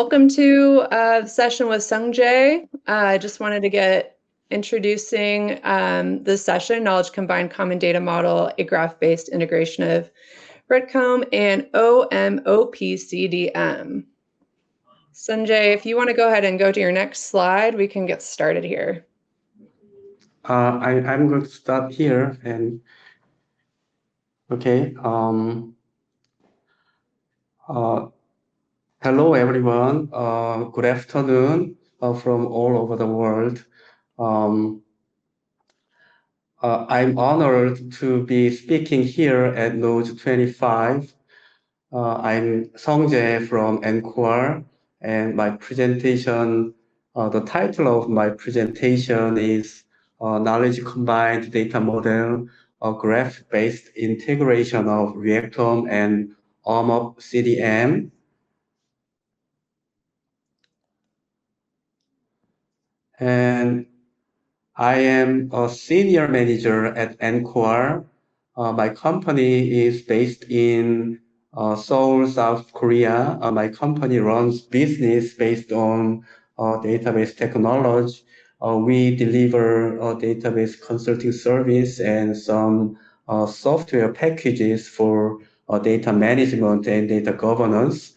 Welcome to the session with Sungjae. I just wanted to get introducing this session, Knowledge Combined Common Data Model, a graph-based integration of Reactome and OMOP CDM. Sungjae, if you want to go ahead and go to your next slide, we can get started here. I'm going to start here and okay. Hello everyone. Good afternoon from all over the world. I'm honored to be speaking here at Node 25. I'm Sungjae from NCOR, and my presentation, the title of my presentation is Knowledge Combined Data Model, a graph-based integration of Reactome and OMOP CDM. And I am a senior manager at NCOR. My company is based in Seoul, South Korea. My company runs business based on database technology. We deliver a database consulting service and some software packages for data management and data governance.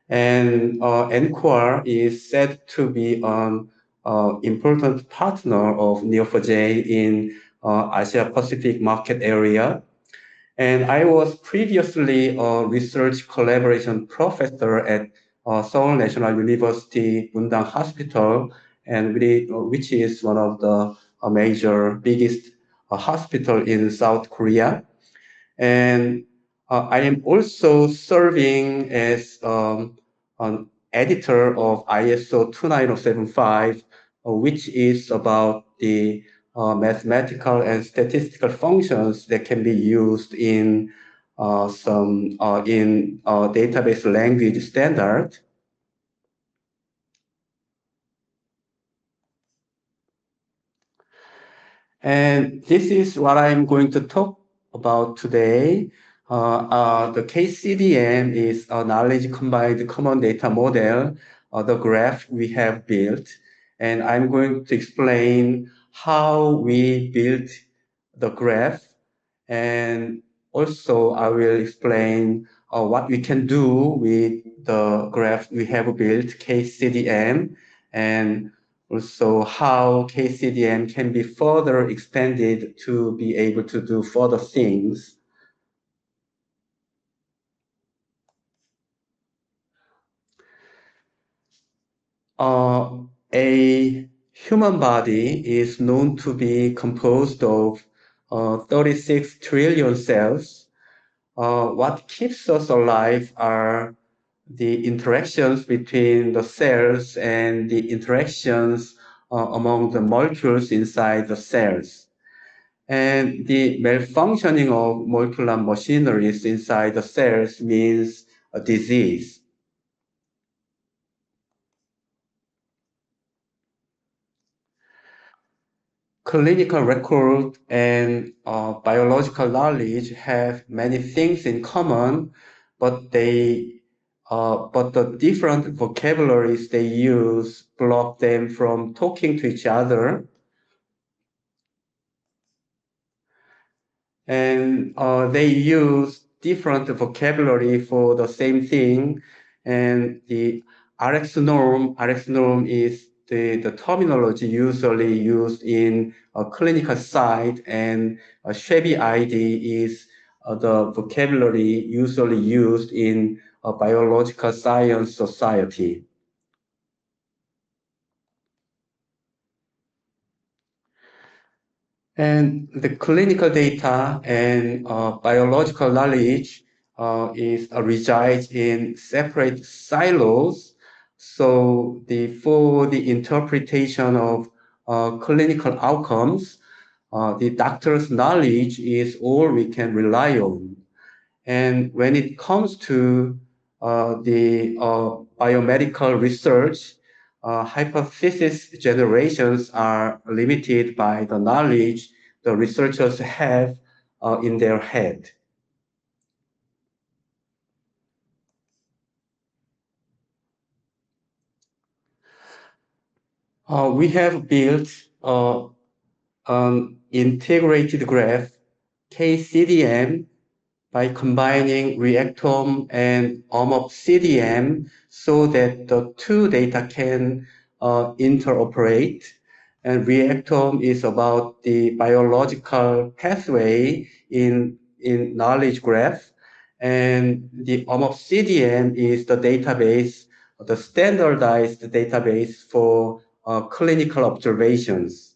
And NCOR is said to be an important partner of Neo4j in Asia Pacific market area. And I was previously a research collaboration professor at Seoul National University Bundang Hospital, and which is one of the biggest hospital in South Korea. And I am also serving as an editor of ISO 29075, which is about the mathematical and statistical functions that can be used in database language standard. And this is what I'm going to talk about today. The KCDM is a knowledge combined common data model, the graph we have built. And I'm going to explain how we built the graph. And also I will explain what we can do with the graph we have built, KCDM, and also how KCDM can be further expanded to be able to do further things. A human body is known to be composed of 36 trillion cells. What keeps us alive are the interactions between the cells and the interactions among the molecules inside the cells. And the malfunctioning of molecular machineries inside the cells means a disease. Clinical record and biological knowledge have many things in common, but the different vocabularies they use block them from talking to each other. And they use different vocabulary for the same thing. And the RX norm is the terminology usually used in a clinical site, and Shabby ID is the vocabulary usually used in a biological science society. And the clinical data and biological knowledge resides in separate silos. So for the interpretation of clinical outcomes, the doctor's knowledge is all we can rely on. And when it comes to the biomedical research, hypothesis generations are limited by the knowledge the researchers have in their head. We have built an integrated graph, KCDM, by combining Reactome and OMOP CDM so that the two data can interoperate. And Reactome is about the biological pathway in knowledge graph. And the OMOP CDM is the database, the standardized database for clinical observations.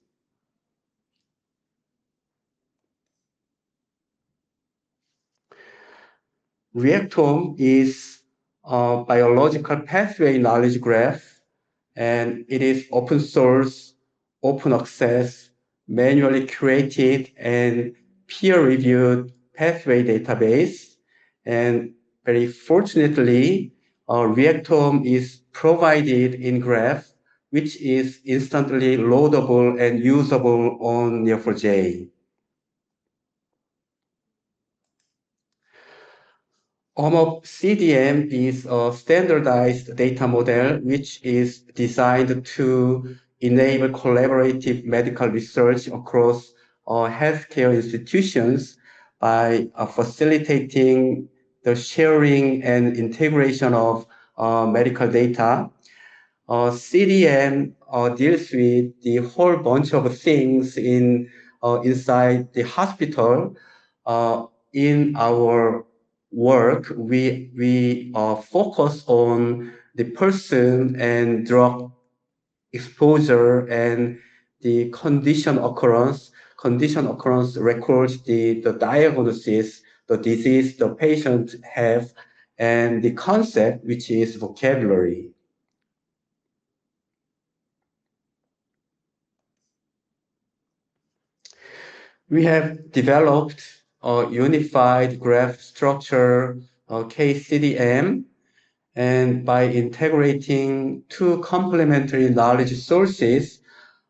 Reactome is a biological pathway knowledge graph, and it is open source, open access, manually created, and peer-reviewed pathway database. And very fortunately, Reactome is provided in graph, which is instantly loadable and usable on Neo4j. OMOP CDM is a standardized data model which is designed to enable collaborative medical research across healthcare institutions by facilitating the sharing and integration of medical data. CDM deals with the whole bunch of things inside the hospital. In our work, we focus on the person and drug exposure and the condition occurrence. Condition occurrence records the diagnosis, the disease the patient have, and the concept, which is vocabulary. We have developed a unified graph structure, KCDM, and by integrating two complementary knowledge sources,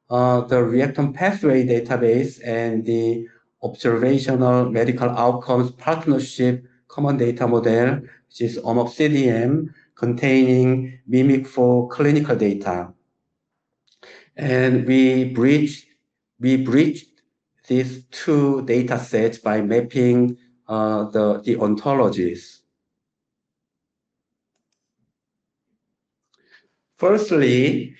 the Reactome pathway database and the observational medical outcomes partnership common data model, which is OMOP CDM, containing Mimic4 clinical data. And we bridged these two data sets by mapping the ontologies. Firstly,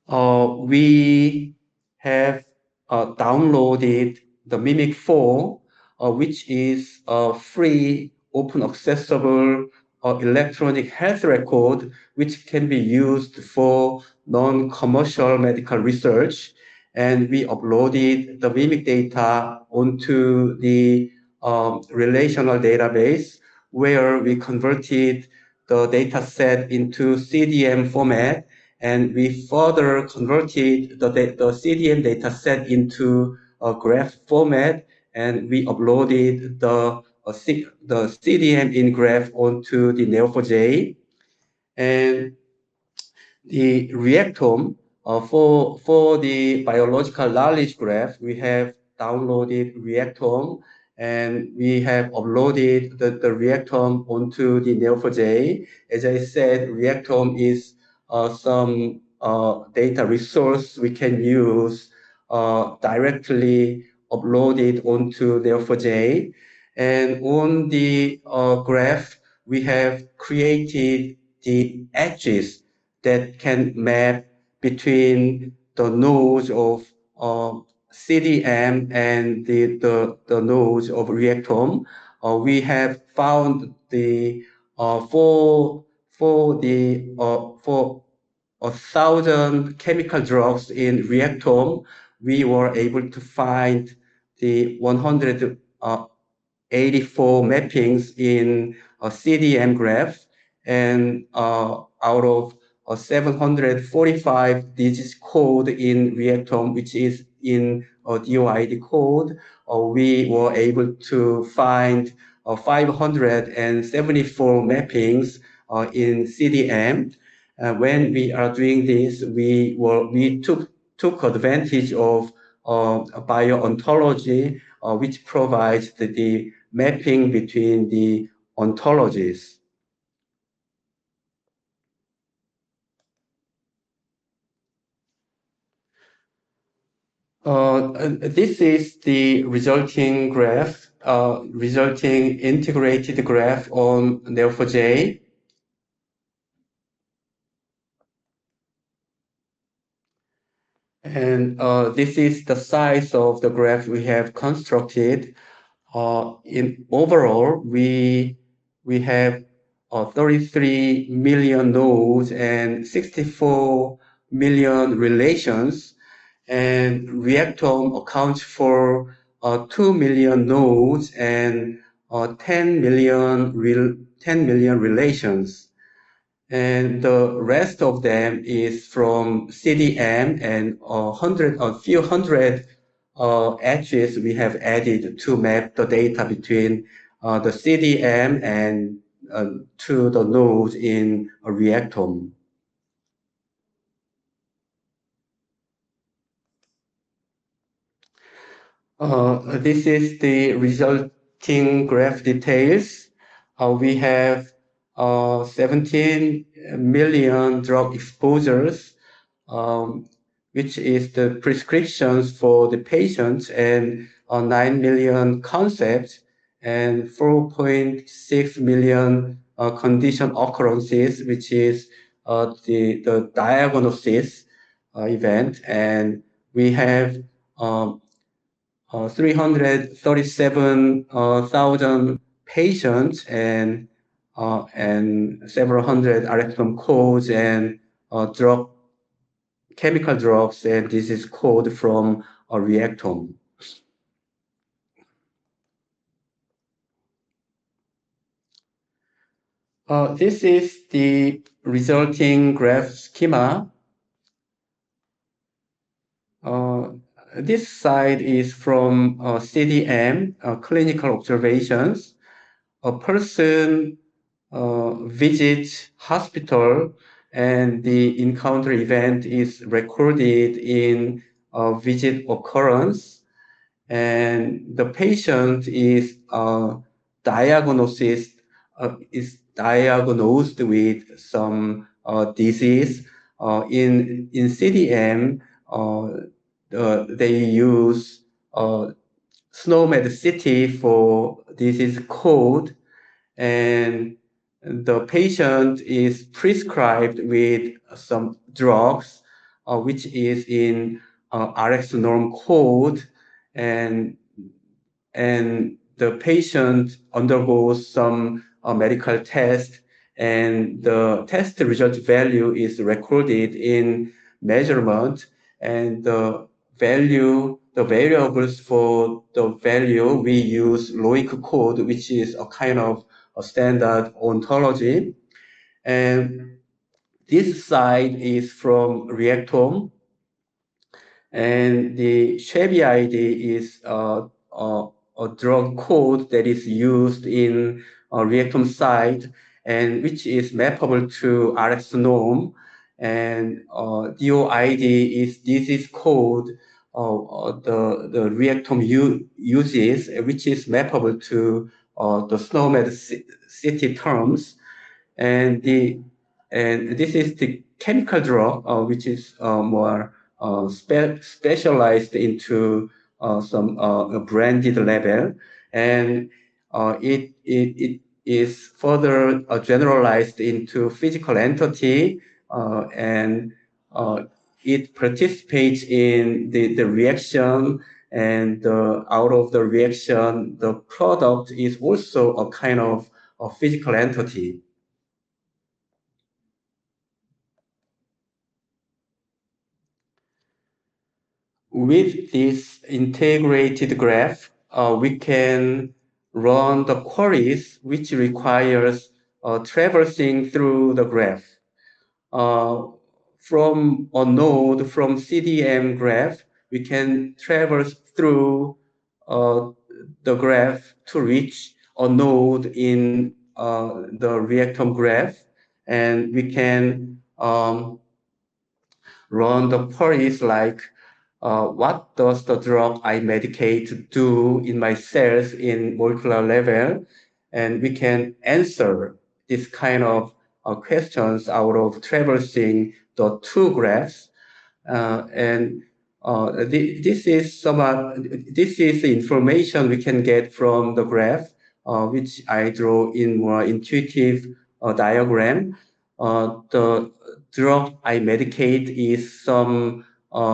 we have downloaded the Mimic4, which is a free, open accessible electronic health record, which can be used for non-commercial medical research. And we uploaded the Mimic data onto the relational database, where we converted the data set into CDM format, and we further converted the CDM data set into a graph format, and we uploaded the CDM in graph onto the Neo4j. And the Reactome, for the biological knowledge graph, we have downloaded Reactome, and we have uploaded the Reactome onto the Neo4j. As I said, Reactome is some data resource we can use directly uploaded onto Neo4j. And on the graph, we have created the edges that can map between the nodes of CDM and the nodes of Reactome. We have found the for 1,000 chemical drugs in Reactome, we were able to find the 184 mappings in a CDM graph, and out of 745 digits code in Reactome, which is in a DOID code, we were able to find 574 mappings in CDM. When we are doing this, we took advantage of biontology, which provides the mapping between the ontologies. This is the resulting graph, resulting integrated graph on Neo4j. And this is the size of the graph we have constructed. In overall, we have 33 million nodes and 64 million relations, and Reactome accounts for 2 million nodes and 10 million relations. And the rest of them is from CDM and a few hundred edges we have added to map the data between the CDM and to the nodes in Reactome. This is the resulting graph details. We have 17 million drug exposures, which is the prescriptions for the patients, and 9 million concepts, and 4.6 million condition occurrences, which is the diagnosis event. And we have 337,000 patients and several hundred Reactome codes and chemical drugs, and this is code from a Reactome. This is the resulting graph schema. This side is from CDM, clinical observations. A person visits hospital and the encounter event is recorded in a visit occurrence, and the patient is diagnosed with some disease. In CDM, they use SNOMED city for disease code, and the patient is prescribed with some drugs, which is in RX norm code, and the patient undergoes some medical test, and the test result value is recorded in measurement, and the variables for the value, we use LOIC code, which is a kind of a standard ontology. And this side is from Reactome, and the Chevy ID is a drug code that is used in a Reactome site, and which is mappable to RX norm. And DOID is disease code the Reactome uses, which is mappable to the SNOMED city terms. And this is the chemical drug, which is more specialized into some branded label, and it is further generalized into physical entity, and it participates in the reaction, and out of the reaction, the product is also a kind of a physical entity. With this integrated graph, we can run the queries which requires traversing through the graph. From a node from CDM graph, we can traverse through the graph to reach a node in the Reactome graph, and we can run the queries like what does the drug I medicate do in my cells in molecular level? And we can answer this kind of questions out of traversing the two graphs. And this is the information we can get from the graph, which I draw in more intuitive diagram. The drug I medicate is some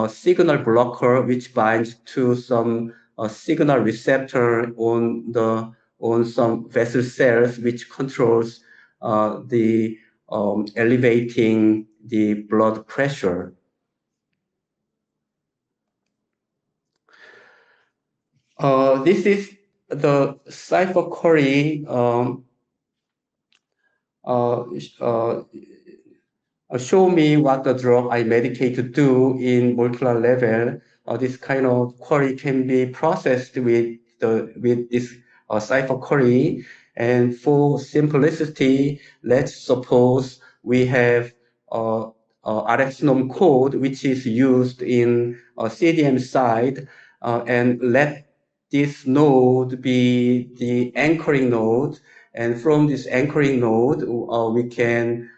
signal blocker which binds to some signal receptor on some vessel cells, which controls the elevating the blood pressure. This is the cipher uh, uh, show me what the drug I medicate to do in molecular level. This kind of query can be processed with this cipher query. And for simplicity, let's suppose we have Reactome code, which is used in CDM side, and let this node be the anchoring node. And from this anchoring node, we can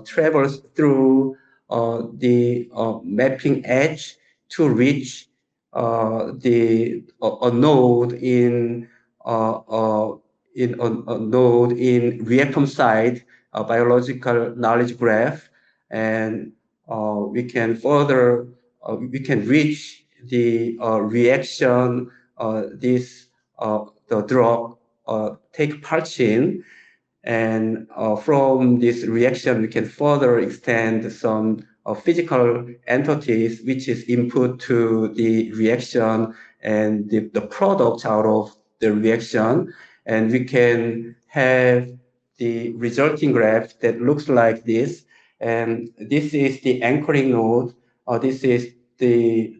travels through the mapping edge to reach a node a node in Reactome side, a biological knowledge graph, and we can reach the reaction the drug take part in. And from this reaction, we can further extend some physical entities, which is input to the reaction and the product out of the reaction. And we can have the resulting graph that looks like this. And this is the anchoring node. This is the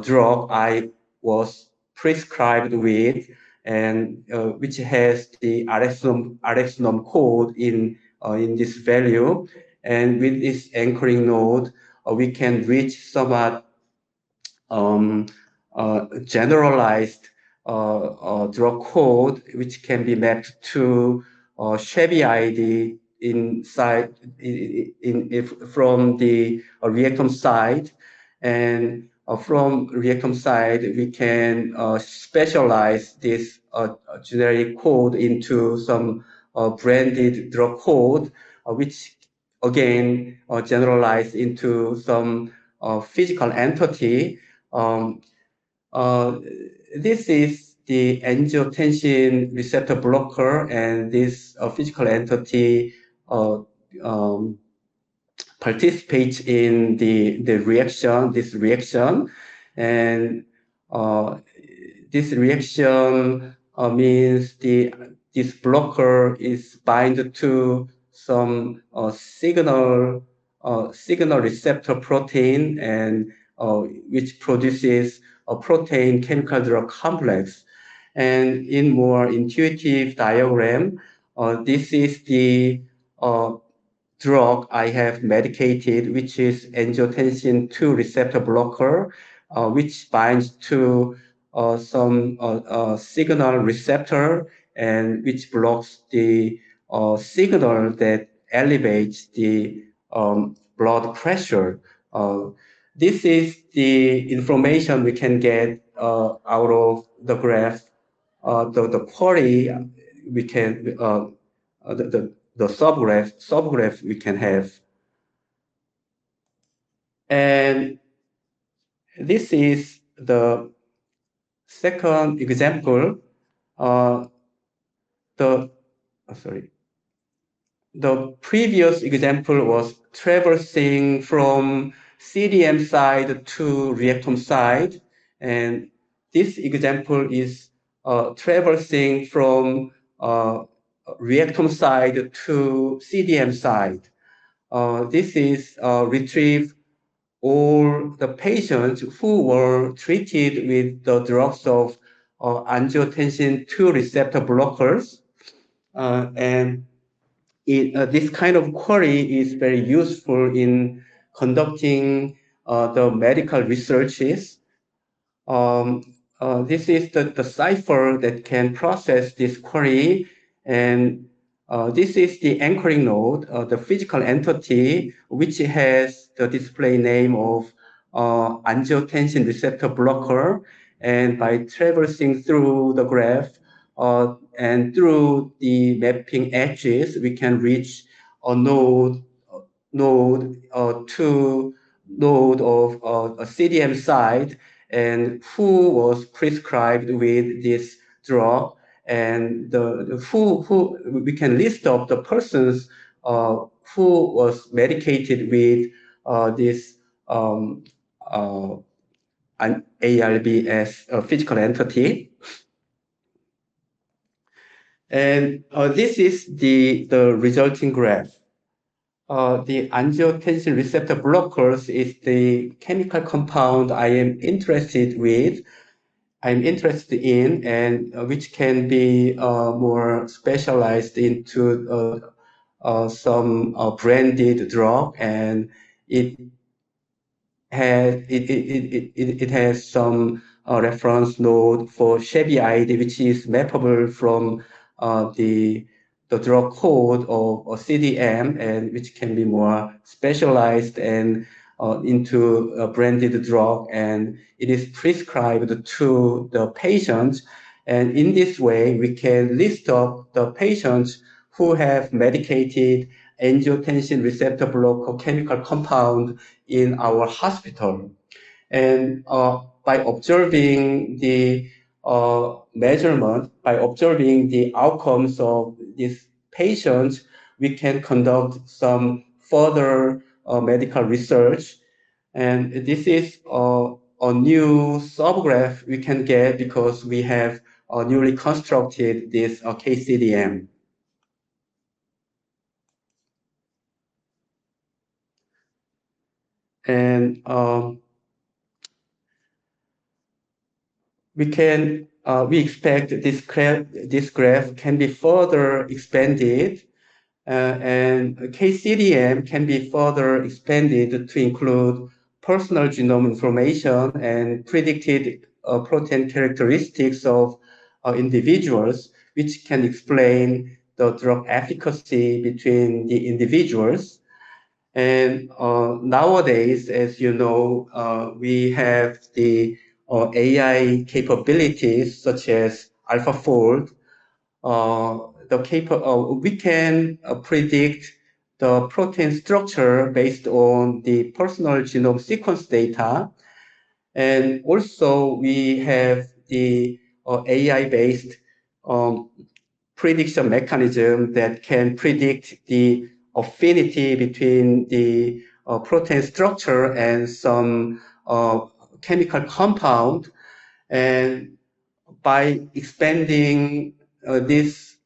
drug I was prescribed with, and which has the Reactome code in this value. And with this anchoring node, we can reach somewhat generalized drug code, which can be mapped to Chevy ID inside from the Reactome side. And from Reactome side, we can specialize this generic code into some branded drug code, which again generalize into some physical entity. Um, uh, this is the angiotensin receptor blocker, and this physical entity uh, um, participates in this reaction. And uh, this reaction means this blocker is bind to some signal receptor protein, and which produces a protein chemical drug complex. And in more intuitive diagram, this is the drug I have medicated, which is angiotensin 2 receptor blocker, which binds to some signal receptor, and which blocks the signal that elevates the blood pressure. Uh, this is the information we can get out of the graph. The query we can the subgraph we can have. And this is the second example. Uh, the sorry, the previous example was traversing from CDM side to Reactome side, and this example is traversing from Reactome side to CDM side. This is retrieve all the patients who were treated with the drugs of angiotensin 2 receptor blockers. And this kind of query is very useful in conducting the medical researches. Um, this is the cipher that can process this query, and this is the anchoring node, the physical entity, which has the display name of angiotensin receptor blocker, and by traversing through the graph and through the mapping edges, we can reach a node of a CDM site, and who was prescribed with this drug, and who we can list of the persons who was medicated with this uh, an ARB as a physical entity. And this is the resulting graph. The angiotensin receptor blockers is the chemical compound I'm interested in, and which can be more specialized into some branded drug, and it it has some reference node for Chevy ID, which is mappable from the drug code of CDM, and which can be more specialized and into a branded drug, and it is prescribed to the patients. And in this way, we can list up the patients who have medicated angiotensin receptor blocker chemical compound in our hospital. And by observing the by observing the outcomes of these patients, we can conduct some further medical research. And this is a new subgraph we can get because we have newly constructed this KCDM. And we expect this graph can be further expanded, and KCDM can be further expanded to include personal genome information and predicted protein characteristics of individuals, which can explain the drug efficacy between the individuals. And nowadays, as you know, we have the AI capabilities such as AlphaFold. We can predict the protein structure based on the personal genome sequence data. And also we have the AI-based prediction mechanism that can predict the affinity between the protein structure and some chemical compound. And by expanding this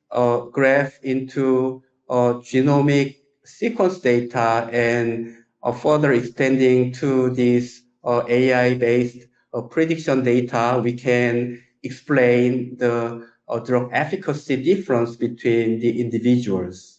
graph into genomic sequence data and further extending to this AI-based prediction data, we can explain the drug efficacy difference between the individuals.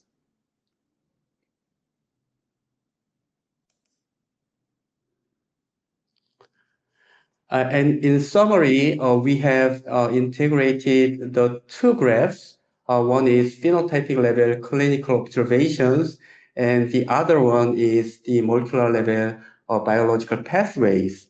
And in summary, we have integrated the two graphs. One is phenotypic level clinical observations, and the other one is the molecular level biological pathways.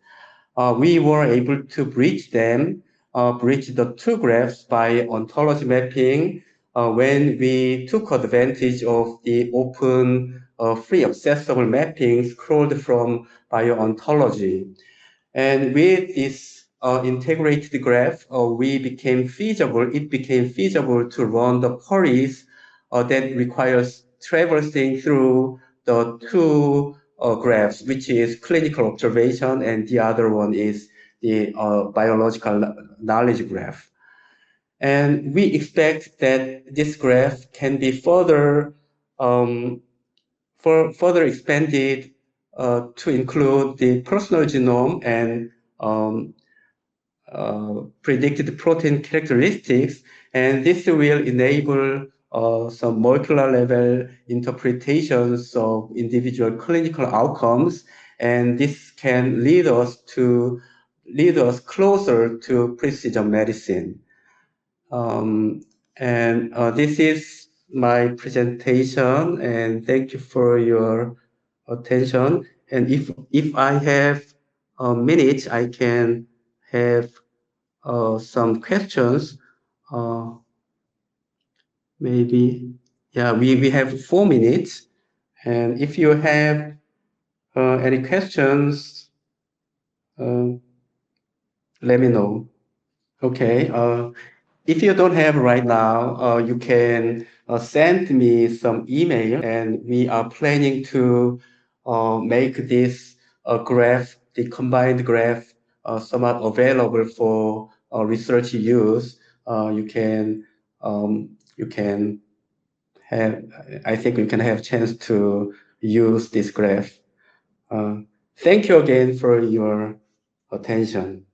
We were able to bridge the two graphs by ontology mapping when we took advantage of the open, free accessible mappings crawled from biontology. And with this integrated graph, it became feasible to run the queries that requires traversing through the two graphs, which is clinical observation, and the other one is the biological knowledge graph. And we expect that this graph can be further expanded to include the personal genome and predicted protein characteristics, and this will enable some molecular level interpretations of individual clinical outcomes, and this can lead us closer to precision medicine. And this is my presentation, and thank you for your attention. And if I have minutes, I can have some questions. Maybe, yeah, we have 4 minutes. And if you have any questions, uh, let me know. Okay. If you don't have right now, you can send me some email, and we are planning to make this graph, the combined graph, somewhat available for research use. You can have, I think you can have chance to use this graph. Uh, Thank you again for your attention.